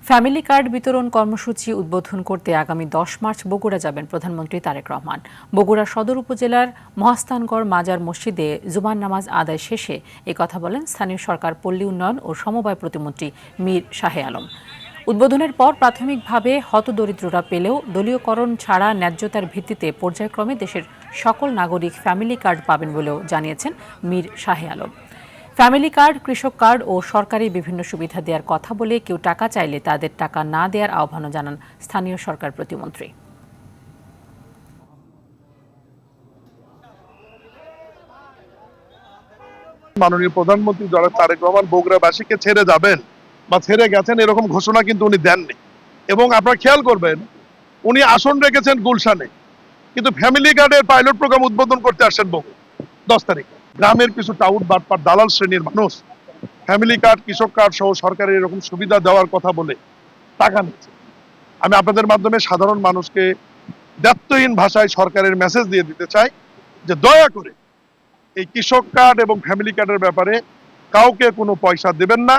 Family card বিতরণ কর্মসূচি উদ্বোধন করতে আগামী ১০ মার্চ বগুড়া যাবেন প্রধানমন্ত্রী তারেক রহমান। বগুড়া সদর উপজেলার মহাস্থানগড় মাজার মসজিদে জুমার নামাজ আদায় শেষে কথা বলেন স্থানীয় সরকার, পল্লী উন্নয়ন ও সমবায় প্রতিমন্ত্রী মীর শাহে আলম। উদ্বোধনের পর প্রাথমিকভাবে হতদরিদ্ররা পেলেও দলীয়করণ ছাড়া ন্যায্যতার ভিত্তিতে পর্যায়ক্রমে দেশের সকল নাগরিক ফ্যামিলি কার্ড পাবেন বলেও জানিয়েছেন মীর শাহে আলম। ফ্যামিলি কার্ড, কৃষক কার্ড ও সরকারি বিভিন্ন সুবিধা দেওয়ার কথা বলে কেউ টাকা চাইলে তাদের টাকা না দেওয়ার আহ্বানও জানান স্থানীয় সরকার প্রতিমন্ত্রী। মাননীয় প্রধানমন্ত্রী জনাব তারেক রহমান বগুড়াবাসীকে ছেড়ে যাবেন বা ছেড়ে গেছেন এরকম ঘোষণা কিন্তু উনি দেননি। এবং আপনারা খেয়াল করবেন, উনি আসন রেখেছেন গুলশানে, কিন্তু ফ্যামিলি কার্ডের পাইলট প্রোগ্রাম উদ্বোধন করতে আসেন বগুড়া 10 তারিখ। গ্রামের কিছু টাউট বাটপার দালাল শ্রেণীর মানুষ ফ্যামিলি কার্ড, কৃষক কার্ড সহ সরকারের এরকম সুবিধা দেওয়ার কথা বলে টাকা নিচ্ছে। আমি আপনাদের মাধ্যমে সাধারণ মানুষকে দায়িত্বহীন ভাষায় সরকারের মেসেজ দিয়ে দিতে চাই যে দয়া করে এই কৃষক কার্ড এবং ফ্যামিলি কার্ডের ব্যাপারে কাউকে কোনো পয়সা দেবেন না।